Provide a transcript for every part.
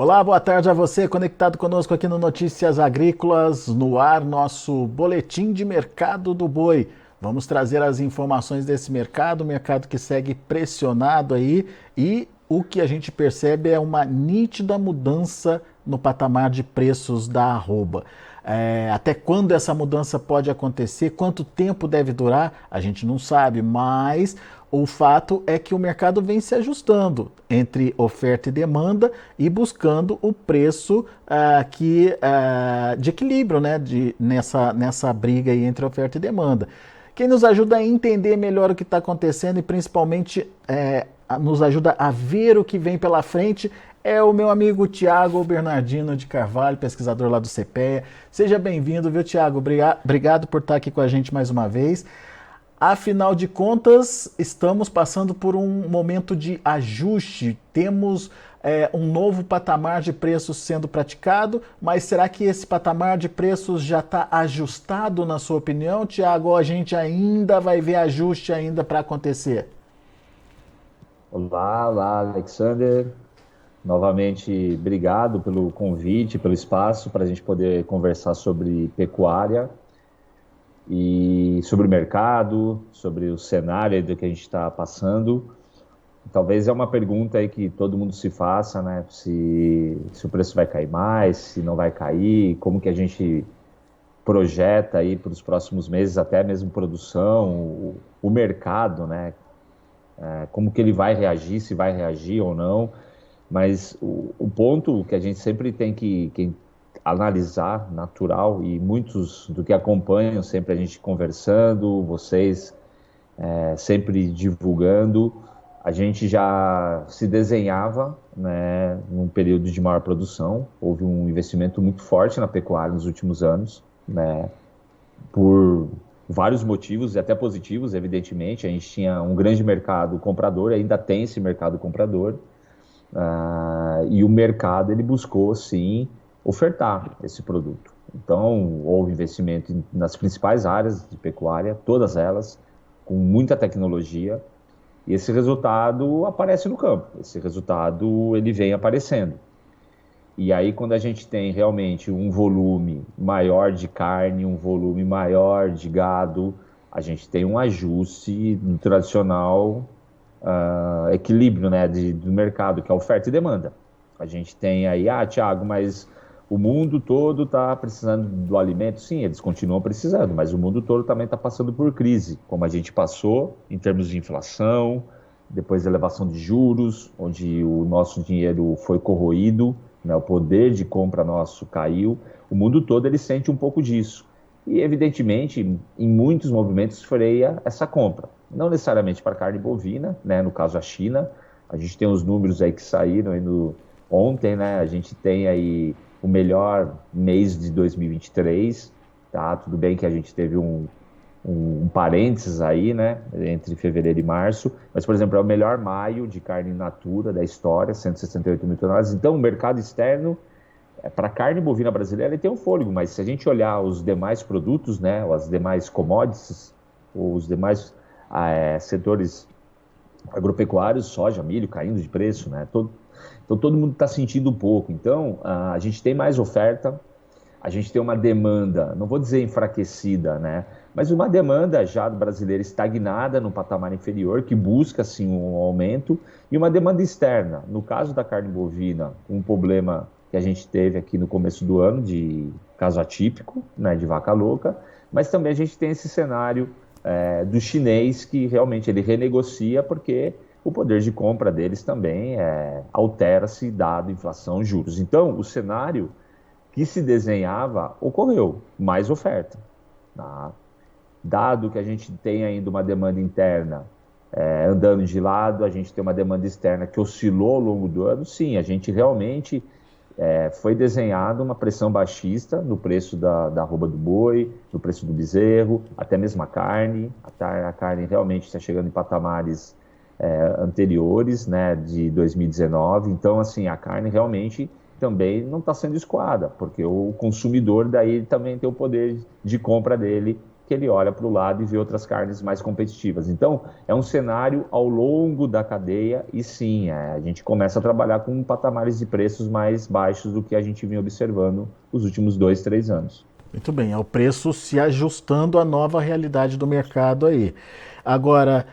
Olá, boa tarde a você, conectado conosco aqui no Notícias Agrícolas, no ar, nosso boletim de mercado do boi. Vamos trazer as informações desse mercado que segue pressionado aí e o que a gente percebe é uma nítida mudança no patamar de preços da arroba. Até quando essa mudança pode acontecer, quanto tempo deve durar, a gente não sabe, mas o fato é que o mercado vem se ajustando entre oferta e demanda e buscando o preço de equilíbrio, né, nessa briga aí entre oferta e demanda. Quem nos ajuda a entender melhor o que está acontecendo e principalmente nos ajuda a ver o que vem pela frente é o meu amigo Tiago Bernardino de Carvalho, pesquisador lá do CPEA. Seja bem-vindo, viu, Tiago? Obrigado por estar aqui com a gente mais uma vez. Afinal de contas, estamos passando por um momento de ajuste. Temos um novo patamar de preços sendo praticado, mas será que esse patamar de preços já está ajustado, na sua opinião, Tiago? Ou a gente ainda vai ver ajuste ainda para acontecer? Olá, Alexander. Novamente, obrigado pelo convite, pelo espaço para a gente poder conversar sobre pecuária e sobre o mercado, sobre o cenário do que a gente está passando. Talvez é uma pergunta aí que todo mundo se faça, né? Se o preço vai cair mais, se não vai cair, como que a gente projeta aí para os próximos meses, até mesmo produção, o mercado, né? Como que ele vai reagir, se vai reagir ou não. Mas o ponto que a gente sempre tem que analisar, natural, e muitos do que acompanham, sempre a gente conversando, vocês sempre divulgando, a gente já se desenhava, né, num período de maior produção. Houve um investimento muito forte na pecuária nos últimos anos, né, por vários motivos, e até positivos, evidentemente. A gente tinha um grande mercado comprador, ainda tem esse mercado comprador, e o mercado ele buscou, sim, ofertar esse produto. Então, houve investimento nas principais áreas de pecuária, todas elas, com muita tecnologia, e esse resultado aparece no campo, esse resultado ele vem aparecendo. E aí, quando a gente tem realmente um volume maior de carne, um volume maior de gado, a gente tem um ajuste no tradicional equilíbrio, né, do mercado, que é oferta e demanda. A gente tem aí, Thiago, mas o mundo todo está precisando do alimento. Sim, eles continuam precisando, mas o mundo todo também está passando por crise, como a gente passou em termos de inflação, depois da elevação de juros, onde o nosso dinheiro foi corroído, né, o poder de compra nosso caiu. O mundo todo ele sente um pouco disso. E, evidentemente, em muitos movimentos freia essa compra. Não necessariamente para carne bovina, né? No caso a China, a gente tem os números aí que saíram aí ontem, né? A gente tem aí o melhor mês de 2023, tá? Tudo bem que a gente teve um parênteses aí, né? Entre fevereiro e março, mas, por exemplo, é o melhor maio de carne in natura da história, 168 mil toneladas. Então, o mercado externo para a carne bovina brasileira ele tem um fôlego, mas se a gente olhar os demais produtos, né, as demais commodities, os demais setores agropecuários, soja, milho caindo de preço, né, então todo mundo está sentindo um pouco. Então a gente tem mais oferta, a gente tem uma demanda, não vou dizer enfraquecida, né, mas uma demanda já brasileira estagnada no patamar inferior, que busca sim um aumento, e uma demanda externa. No caso da carne bovina, um problema que a gente teve aqui no começo do ano, de caso atípico, né, de vaca louca, mas também a gente tem esse cenário do chinês, que realmente ele renegocia porque o poder de compra deles também altera-se dado inflação, juros. Então, o cenário que se desenhava ocorreu, mais oferta. Tá? Dado que a gente tem ainda uma demanda interna andando de lado, a gente tem uma demanda externa que oscilou ao longo do ano, sim, a gente realmente foi desenhada uma pressão baixista no preço da arroba do boi, no preço do bezerro, até mesmo a carne. A carne realmente está chegando em patamares anteriores, né, de 2019. Então, assim, a carne realmente também não está sendo escoada, porque o consumidor daí também tem o poder de compra dele que ele olha para o lado e vê outras carnes mais competitivas. Então, é um cenário ao longo da cadeia e sim, a gente começa a trabalhar com patamares de preços mais baixos do que a gente vinha observando os últimos 2, 3 anos. Muito bem, é o preço se ajustando à nova realidade do mercado aí. Agora,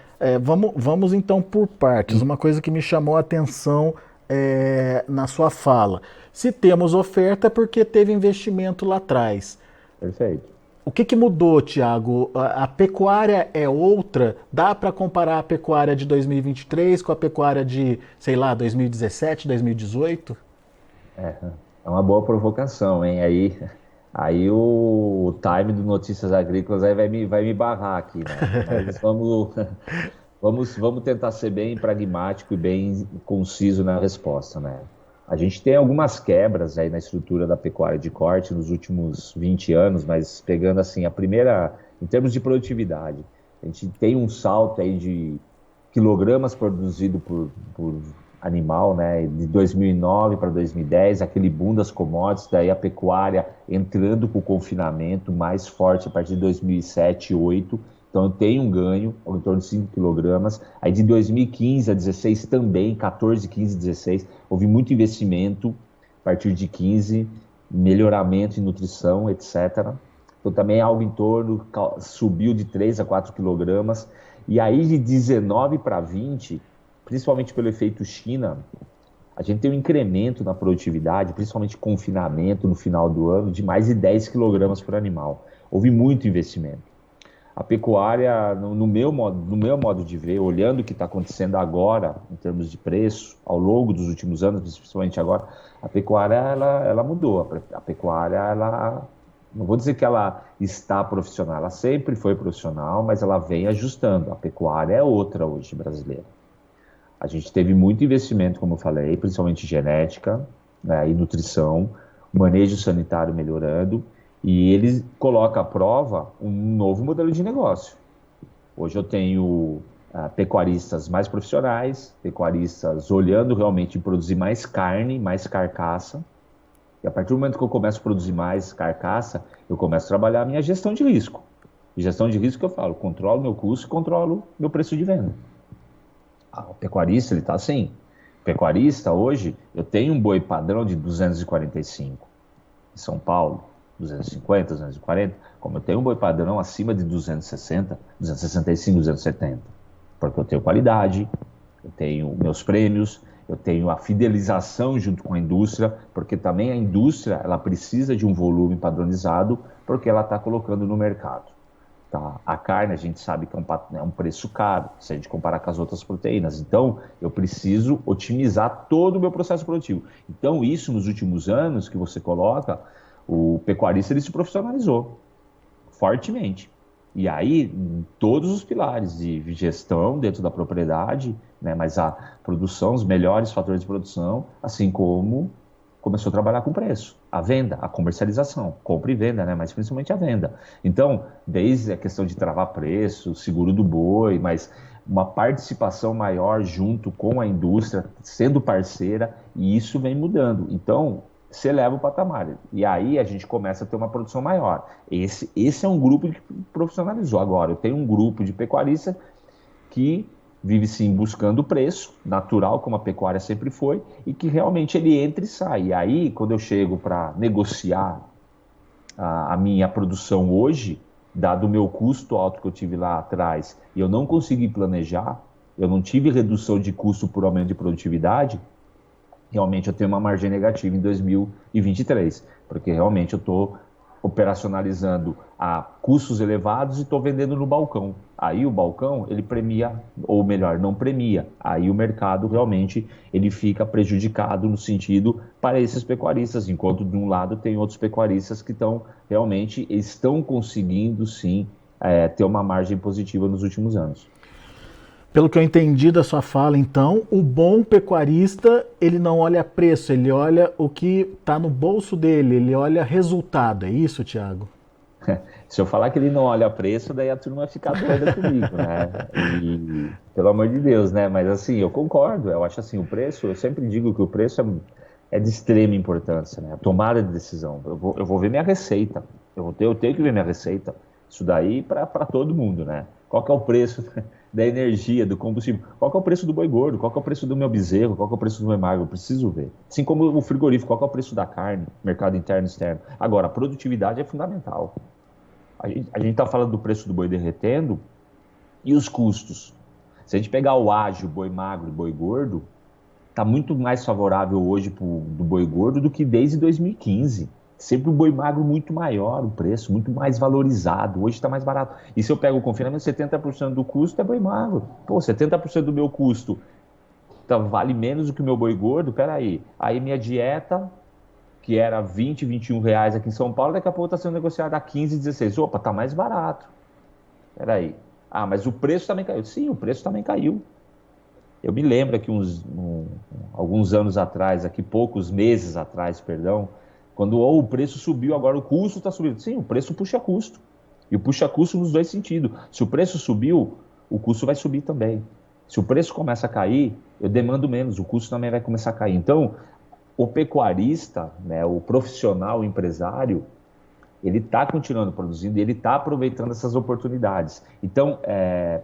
vamos então por partes. Uma coisa que me chamou a atenção na sua fala. Se temos oferta é porque teve investimento lá atrás. Perfeito. O que mudou, Tiago? A pecuária é outra? Dá para comparar a pecuária de 2023 com a pecuária de, sei lá, 2017, 2018? É uma boa provocação, hein? Aí o time do Notícias Agrícolas aí vai me barrar aqui, né? Mas vamos tentar ser bem pragmático e bem conciso na resposta, né? A gente tem algumas quebras aí na estrutura da pecuária de corte nos últimos 20 anos, mas pegando assim, a primeira, em termos de produtividade, a gente tem um salto aí de quilogramas produzido por animal, né, de 2009 para 2010, aquele boom das commodities, daí a pecuária entrando com o confinamento mais forte a partir de 2007, 2008, então eu tenho um ganho em torno de 5 quilogramas. Aí de 2015 a 16 também, 14, 15, 16, houve muito investimento a partir de 15, melhoramento em nutrição, etc. Então também algo em torno, subiu de 3 a 4 quilogramas. E aí de 19 para 20, principalmente pelo efeito China, a gente tem um incremento na produtividade, principalmente confinamento no final do ano, de mais de 10 quilogramas por animal. Houve muito investimento. A pecuária, no meu modo de ver, olhando o que está acontecendo agora, em termos de preço, ao longo dos últimos anos, principalmente agora, a pecuária ela mudou. A pecuária, não vou dizer que ela está profissional, ela sempre foi profissional, mas ela vem ajustando. A pecuária é outra hoje brasileira. A gente teve muito investimento, como eu falei, principalmente em genética, né, e nutrição, manejo sanitário melhorando, e ele coloca à prova um novo modelo de negócio. Hoje eu tenho pecuaristas mais profissionais, pecuaristas olhando realmente em produzir mais carne, mais carcaça, e a partir do momento que eu começo a produzir mais carcaça, eu começo a trabalhar a minha gestão de risco. E gestão de risco que eu falo, controlo meu custo e controlo meu preço de venda. O pecuarista, ele está assim. O pecuarista, hoje, eu tenho um boi padrão de 245. Em São Paulo, 250, 240. Como eu tenho um boi padrão acima de 260, 265, 270. Porque eu tenho qualidade, eu tenho meus prêmios, eu tenho a fidelização junto com a indústria, porque também a indústria, ela precisa de um volume padronizado, porque ela está colocando no mercado. Tá? A carne, a gente sabe que é um preço caro, se a gente comparar com as outras proteínas. Então, eu preciso otimizar todo o meu processo produtivo. Então, isso nos últimos anos que você coloca, o pecuarista ele se profissionalizou fortemente. E aí, todos os pilares de gestão dentro da propriedade, né, mas a produção, os melhores fatores de produção, assim como começou a trabalhar com preço, a venda, a comercialização, compra e venda, né? Mas principalmente a venda. Então, desde a questão de travar preço, seguro do boi, mas uma participação maior junto com a indústria, sendo parceira, e isso vem mudando. Então, você eleva o patamar. E aí a gente começa a ter uma produção maior. Esse é um grupo que profissionalizou. Agora, eu tenho um grupo de pecuaristas que vive sim buscando o preço, natural, como a pecuária sempre foi, e que realmente ele entra e sai. E aí, quando eu chego para negociar a minha produção hoje, dado o meu custo alto que eu tive lá atrás, e eu não consegui planejar, eu não tive redução de custo por aumento de produtividade, realmente eu tenho uma margem negativa em 2023, porque realmente eu estou operacionalizando a custos elevados e estou vendendo no balcão. Aí o balcão, ele premia, ou melhor, não premia. Aí o mercado realmente ele fica prejudicado no sentido para esses pecuaristas, enquanto de um lado tem outros pecuaristas que realmente estão conseguindo sim ter uma margem positiva nos últimos anos. Pelo que eu entendi da sua fala, então, o bom pecuarista, ele não olha preço, ele olha o que está no bolso dele, ele olha resultado. É isso, Tiago? Se eu falar que ele não olha preço, daí a turma vai ficar doida comigo, né? E, pelo amor de Deus, né? Mas assim, eu concordo, eu acho assim, o preço, eu sempre digo que o preço é de extrema importância, né? A tomada de decisão. Eu vou ver minha receita, eu tenho que ver minha receita. Isso daí para todo mundo, né? Qual que é o preço da energia, do combustível? Qual que é o preço do boi gordo? Qual que é o preço do meu bezerro? Qual que é o preço do meu magro? Eu preciso ver. Assim como o frigorífico, qual que é o preço da carne? Mercado interno e externo. Agora, a produtividade é fundamental. A gente está falando do preço do boi derretendo e os custos. Se a gente pegar o ágio, boi magro e boi gordo, está muito mais favorável hoje do boi gordo do que desde 2015. Sempre o boi magro muito maior, o preço, muito mais valorizado. Hoje está mais barato. E se eu pego o confinamento, 70% do custo é boi magro. Pô, 70% do meu custo vale menos do que o meu boi gordo? Peraí. Aí minha dieta, que era 20, 21 reais aqui em São Paulo, daqui a pouco está sendo negociada a 15, 16. Opa, está mais barato. Peraí. Ah, mas o preço também caiu. Sim, o preço também caiu. Eu me lembro que alguns anos atrás, aqui poucos meses atrás, perdão, quando o preço subiu, agora o custo está subindo. Sim, o preço puxa custo. E o puxa custo nos dois sentidos. Se o preço subiu, o custo vai subir também. Se o preço começa a cair, eu demando menos, o custo também vai começar a cair. Então, o pecuarista, né, o profissional, o empresário, ele está continuando produzindo e ele está aproveitando essas oportunidades. Então,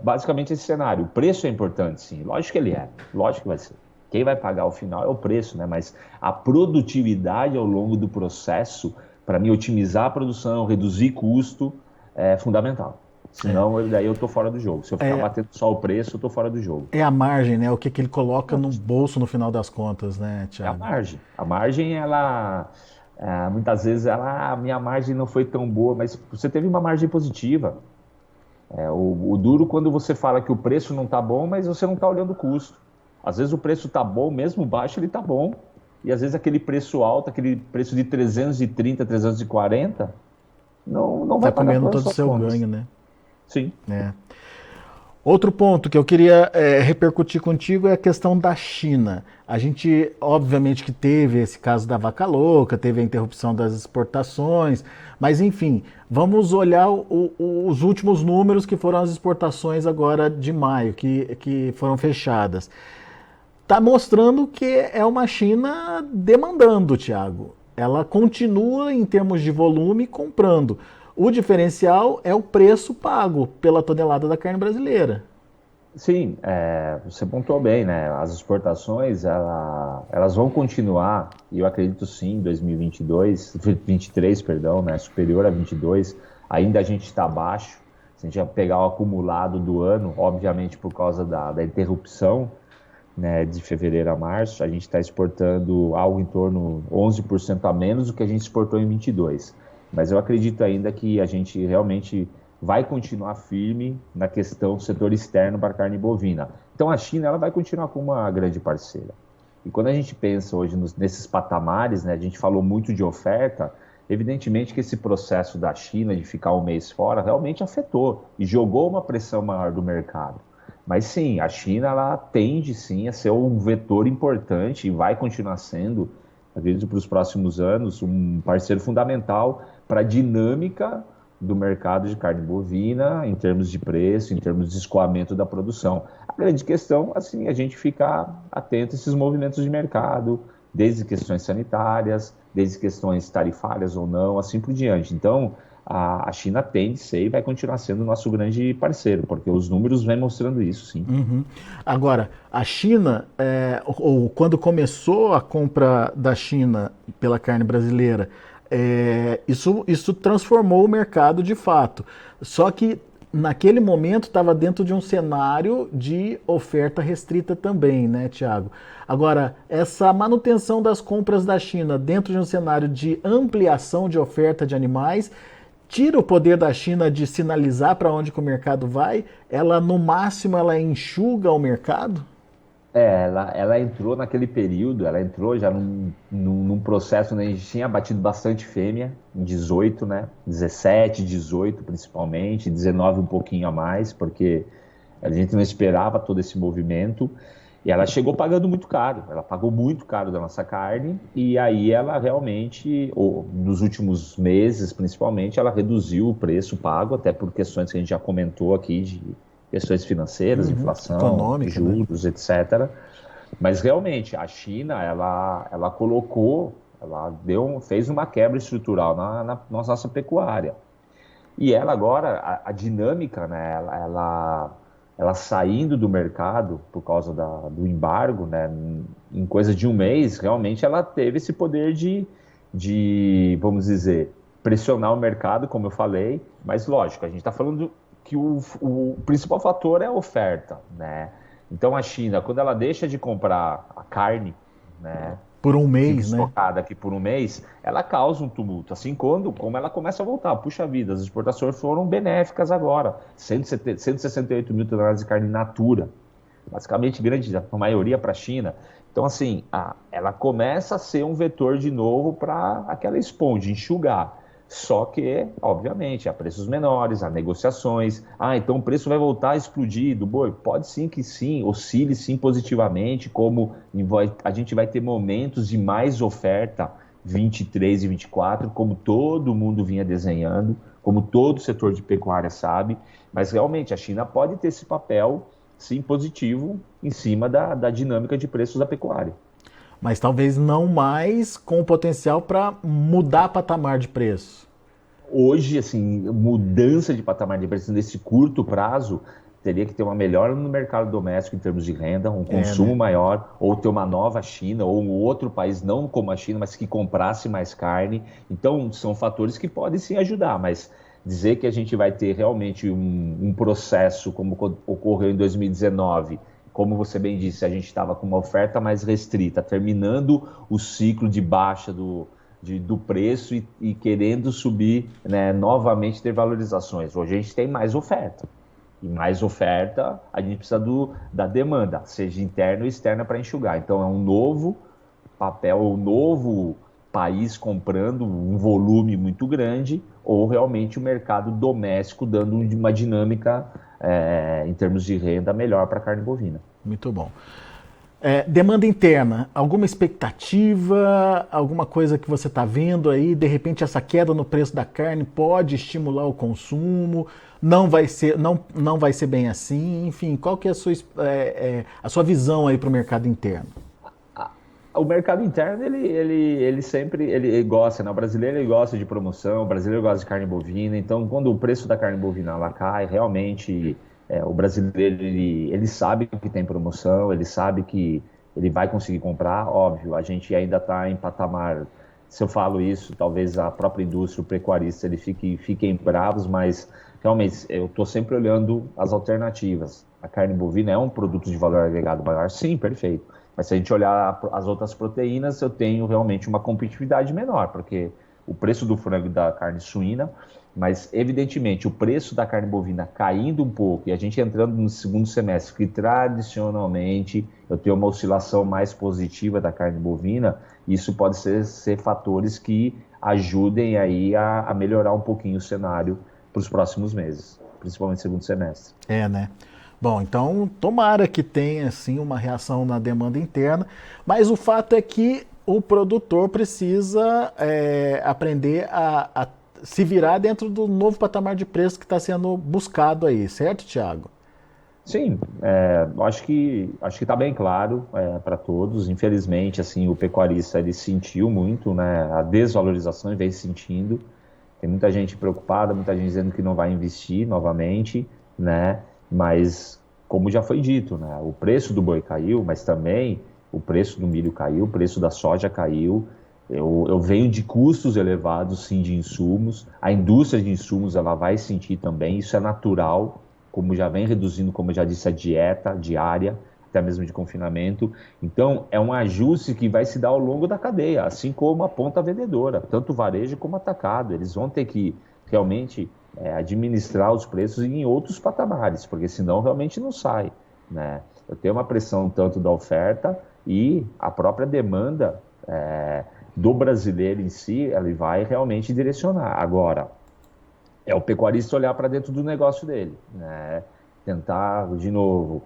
basicamente esse cenário. O preço é importante, sim. Lógico que ele é. Lógico que vai ser. Quem vai pagar o final é o preço, né? Mas a produtividade ao longo do processo, para mim, otimizar a produção, reduzir custo, é fundamental. Senão, daí eu estou fora do jogo. Se eu ficar batendo só o preço, eu estou fora do jogo. É a margem, né? O que ele coloca no bolso no final das contas, né, É a Thiago? margem. A margem, ela... muitas vezes a minha margem não foi tão boa, mas você teve uma margem positiva. O duro quando você fala que o preço não está bom, mas você não está olhando o custo. Às vezes o preço está bom, mesmo baixo ele está bom. E às vezes aquele preço alto, aquele preço de 330, 340, não vai Tá pagar comendo todas as todo o suas seu contas. ganho, né? Sim. Outro ponto que eu queria repercutir contigo é a questão da China. A gente, obviamente, que teve esse caso da vaca louca, teve a interrupção das exportações, mas enfim, vamos olhar os últimos números que foram as exportações agora de maio, que foram fechadas. Está mostrando que é uma China demandando, Thiago. Ela continua, em termos de volume, comprando. O diferencial é o preço pago pela tonelada da carne brasileira. Sim, você pontuou bem, né? As exportações, elas vão continuar, e eu acredito sim, em 2022, 23, perdão, né? Superior a 22, ainda a gente está abaixo. Se a gente pegar o acumulado do ano, obviamente por causa da interrupção, né, de fevereiro a março, a gente está exportando algo em torno de 11% a menos do que a gente exportou em 22. Mas eu acredito ainda que a gente realmente vai continuar firme na questão do setor externo para a carne bovina. Então a China ela vai continuar como uma grande parceira. E quando a gente pensa hoje nesses patamares, né, a gente falou muito de oferta, evidentemente que esse processo da China de ficar um mês fora realmente afetou e jogou uma pressão maior do mercado. Mas sim, a China ela tende sim a ser um vetor importante e vai continuar sendo, acredito, para os próximos anos, um parceiro fundamental para a dinâmica do mercado de carne bovina, em termos de preço, em termos de escoamento da produção. A grande questão, assim, é a gente ficar atento a esses movimentos de mercado, desde questões sanitárias, desde questões tarifárias ou não, assim por diante. Então, a China tende a ser e vai continuar sendo o nosso grande parceiro, porque os números vêm mostrando isso, sim. Uhum. Agora, a China, ou quando começou a compra da China pela carne brasileira, isso transformou o mercado de fato. Só que naquele momento estava dentro de um cenário de oferta restrita também, né, Tiago? Agora, essa manutenção das compras da China dentro de um cenário de ampliação de oferta de animais tira o poder da China de sinalizar para onde que o mercado vai? Ela, no máximo, ela enxuga o mercado? Ela entrou naquele período, ela entrou já num processo onde a gente tinha batido bastante fêmea, em 18, né? 17, 18 principalmente, 19 um pouquinho a mais, porque a gente não esperava todo esse movimento. E ela chegou pagando muito caro, ela pagou muito caro da nossa carne, e aí ela realmente, nos últimos meses principalmente, ela reduziu o preço pago, até por questões que a gente já comentou aqui, de questões financeiras, inflação, Econômica, né? juros, etc. Mas realmente, a China, ela colocou, fez uma quebra estrutural na nossa pecuária. E ela agora, a dinâmica, né, ela saindo do mercado por causa do embargo, né, em coisa de um mês, realmente ela teve esse poder vamos dizer, pressionar o mercado, como eu falei, mas lógico, a gente está falando que o principal fator é a oferta, né? Então a China, quando ela deixa de comprar a carne, né, Por um fica mês, né? estocada aqui por um mês, ela causa um tumulto. Assim, como ela começa a voltar. Puxa vida, as exportações foram benéficas agora. 168 mil toneladas de carne in natura. Basicamente, grande, a maioria para a China. Então, assim, ela começa a ser um vetor de novo para aquela esponja, enxugar. Só que, obviamente, há preços menores, há negociações. Então o preço vai voltar a explodir do boi? Pode sim que sim, oscile sim positivamente, como a gente vai ter momentos de mais oferta 23 e 24, como todo mundo vinha desenhando, como todo setor de pecuária sabe, mas realmente a China pode ter esse papel, sim, positivo em cima da dinâmica de preços da pecuária. Mas talvez não mais com o potencial para mudar patamar de preço. Hoje, assim, mudança de patamar de preço nesse curto prazo, teria que ter uma melhora no mercado doméstico em termos de renda, um consumo Né? maior, ou ter uma nova China, ou um outro país, não como a China, mas que comprasse mais carne. Então, são fatores que podem sim ajudar, mas dizer que a gente vai ter realmente um processo como ocorreu em 2019, como você bem disse, a gente estava com uma oferta mais restrita, terminando o ciclo de baixa do preço e querendo subir, né, novamente ter valorizações. Hoje a gente tem mais oferta. E mais oferta, a gente precisa da demanda, seja interna ou externa, para enxugar. Então é um novo papel, um novo país comprando um volume muito grande, ou realmente o mercado doméstico dando uma dinâmica em termos de renda melhor para a carne bovina. Muito bom. Demanda interna, alguma expectativa, alguma coisa que você está vendo aí? De repente essa queda no preço da carne pode estimular o consumo? Não vai ser bem assim? Enfim, qual que é a sua visão aí para o mercado interno? O mercado interno, ele sempre ele gosta, né? O brasileiro ele gosta de promoção, o brasileiro gosta de carne bovina, então quando o preço da carne bovina ela cai, realmente o brasileiro ele sabe que tem promoção, ele sabe que ele vai conseguir comprar, óbvio, a gente ainda está em patamar, se eu falo isso, talvez a própria indústria, o pecuarista, ele fiquem bravos, mas realmente eu estou sempre olhando as alternativas. A carne bovina é um produto de valor agregado maior? Sim, perfeito. Mas se a gente olhar as outras proteínas, eu tenho realmente uma competitividade menor, porque o preço do frango e da carne suína, mas evidentemente o preço da carne bovina caindo um pouco e a gente entrando no segundo semestre, que tradicionalmente eu tenho uma oscilação mais positiva da carne bovina, isso pode ser fatores que ajudem aí a melhorar um pouquinho o cenário para os próximos meses, principalmente no segundo semestre. Né? Bom, então tomara que tenha assim uma reação na demanda interna, mas o fato é que o produtor precisa aprender a se virar dentro do novo patamar de preço que está sendo buscado aí, certo, Thiago? Sim, acho que está bem claro para todos. Infelizmente, assim, o pecuarista ele sentiu muito, né, a desvalorização e vem sentindo. Tem muita gente preocupada, muita gente dizendo que não vai investir novamente, né? Mas como já foi dito, né, o preço do boi caiu, mas também o preço do milho caiu, o preço da soja caiu. Eu venho de custos elevados, sim, de insumos. A indústria de insumos ela vai sentir também. Isso é natural, como já vem reduzindo, como eu já disse, a dieta diária, até mesmo de confinamento. Então, é um ajuste que vai se dar ao longo da cadeia, assim como a ponta vendedora, tanto varejo como atacado. Eles vão ter que realmente administrar os preços em outros patamares, porque senão realmente não sai, né? Eu tenho uma pressão tanto da oferta e a própria demanda do brasileiro em si, ele vai realmente direcionar. Agora, é o pecuarista olhar para dentro do negócio dele, né? Tentar, de novo,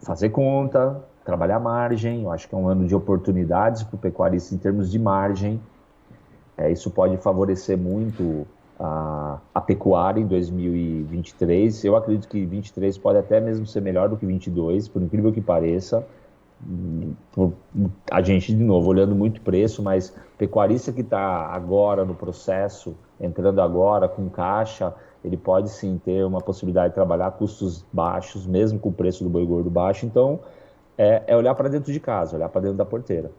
fazer conta, trabalhar margem. Eu acho que é um ano de oportunidades para o pecuarista em termos de margem. Isso pode favorecer muito a pecuária em 2023. Eu acredito que 2023 pode até mesmo ser melhor do que 2022, por incrível que pareça. A gente, de novo, olhando muito preço, mas pecuarista que está agora no processo, entrando agora com caixa, ele pode sim ter uma possibilidade de trabalhar a custos baixos, mesmo com o preço do boi gordo baixo. Então, é olhar para dentro de casa, olhar para dentro da porteira.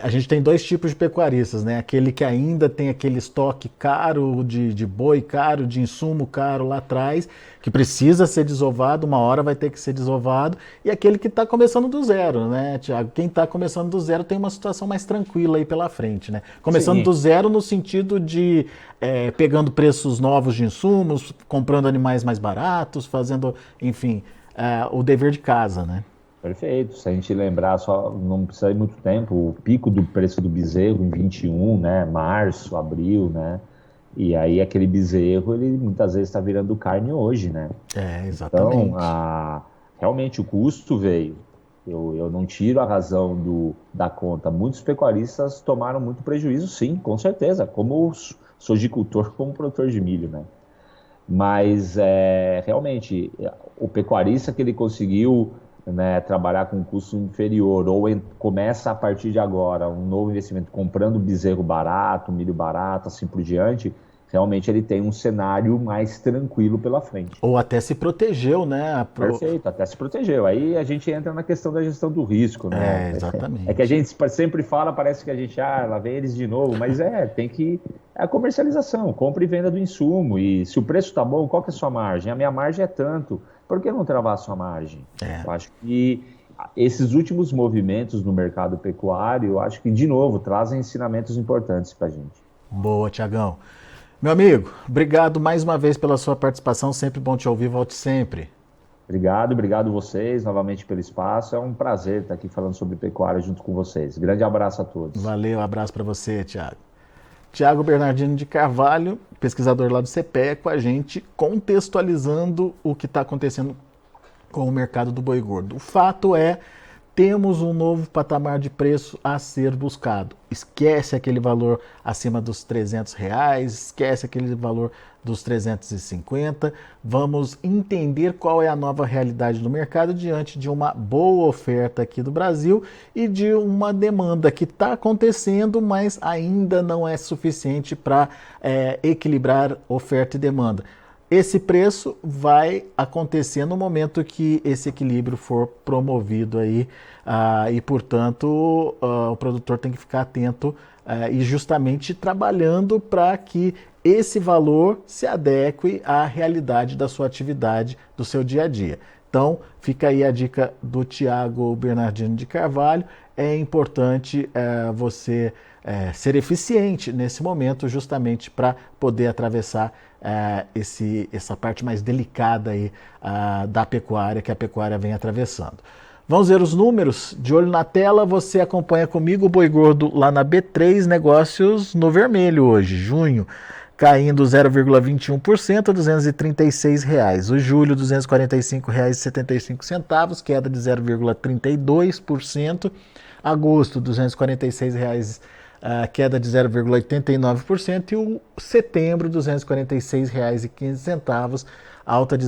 A gente tem dois tipos de pecuaristas, né? Aquele que ainda tem aquele estoque caro de boi caro, de insumo caro lá atrás, que precisa ser desovado, uma hora vai ter que ser desovado, e aquele que está começando do zero, né, Tiago? Quem está começando do zero tem uma situação mais tranquila aí pela frente, né? Começando Sim. do zero no sentido de pegando preços novos de insumos, comprando animais mais baratos, fazendo, enfim, o dever de casa, né? Perfeito. Se a gente lembrar, só não precisa ir muito tempo, o pico do preço do bezerro em 21, né? Março, abril, né? E aí aquele bezerro, ele muitas vezes está virando carne hoje, né? Exatamente. Então, realmente o custo veio. Eu não tiro a razão da conta. Muitos pecuaristas tomaram muito prejuízo, sim, com certeza. Como sojicultor, como produtor de milho, né? Mas realmente o pecuarista que ele conseguiu, né, trabalhar com um custo inferior ou começa a partir de agora um novo investimento comprando bezerro barato, milho barato, assim por diante, realmente ele tem um cenário mais tranquilo pela frente. Ou até se protegeu, né? Perfeito, até se protegeu. Aí a gente entra na questão da gestão do risco, né? Exatamente. É que a gente sempre fala, parece que a gente, lá vem eles de novo, mas tem que... É a comercialização, compra e venda do insumo. E se o preço tá bom, qual que é a sua margem? A minha margem é tanto. Por que não travar a sua margem? Eu acho que esses últimos movimentos no mercado pecuário, eu acho que, de novo, trazem ensinamentos importantes pra gente. Boa, Tiagão. Meu amigo, obrigado mais uma vez pela sua participação, sempre bom te ouvir, volte sempre. Obrigado vocês novamente pelo espaço, é um prazer estar aqui falando sobre pecuária junto com vocês. Grande abraço a todos. Valeu, abraço para você, Tiago. Tiago Bernardino de Carvalho, pesquisador lá do CPE, com a gente, contextualizando o que está acontecendo com o mercado do boi gordo. O fato é, temos um novo patamar de preço a ser buscado. Esquece aquele valor acima dos R$300, esquece aquele valor dos 350. Vamos entender qual é a nova realidade do mercado diante de uma boa oferta aqui do Brasil e de uma demanda que está acontecendo, mas ainda não é suficiente para equilibrar oferta e demanda. Esse preço vai acontecer no momento que esse equilíbrio for promovido aí, e portanto o produtor tem que ficar atento e justamente trabalhando para que esse valor se adeque à realidade da sua atividade, do seu dia a dia. Então fica aí a dica do Tiago Bernardino de Carvalho. É importante você ser eficiente nesse momento justamente para poder atravessar essa parte mais delicada aí, da pecuária, que a pecuária vem atravessando. Vamos ver os números? De olho na tela, você acompanha comigo o boi gordo lá na B3, negócios no vermelho hoje, junho, caindo 0,21% a R$236. O julho, R$245,75, queda de 0,32%. Agosto, R$246, queda de 0,89%, e o setembro, R$ 246,15, alta de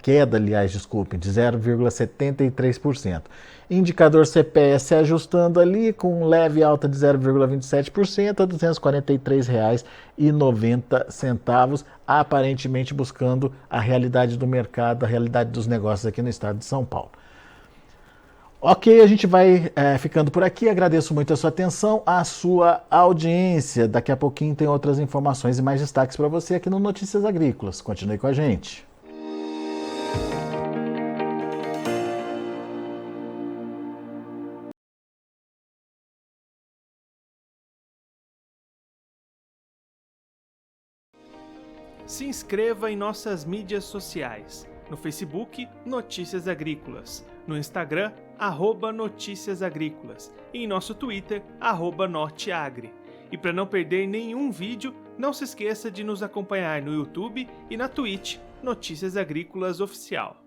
queda, de 0,73%. Indicador CPS ajustando ali com leve alta de 0,27% a R$ 243,90, aparentemente buscando a realidade do mercado, a realidade dos negócios aqui no estado de São Paulo. Ok, a gente vai ficando por aqui. Agradeço muito a sua atenção, a sua audiência. Daqui a pouquinho tem outras informações e mais destaques para você aqui no Notícias Agrícolas. Continue com a gente. Se inscreva em nossas mídias sociais. No Facebook, Notícias Agrícolas. No Instagram, @Notícias Agrícolas. E em nosso Twitter, @Norteagri. E para não perder nenhum vídeo, não se esqueça de nos acompanhar no YouTube e na Twitch, Notícias Agrícolas Oficial.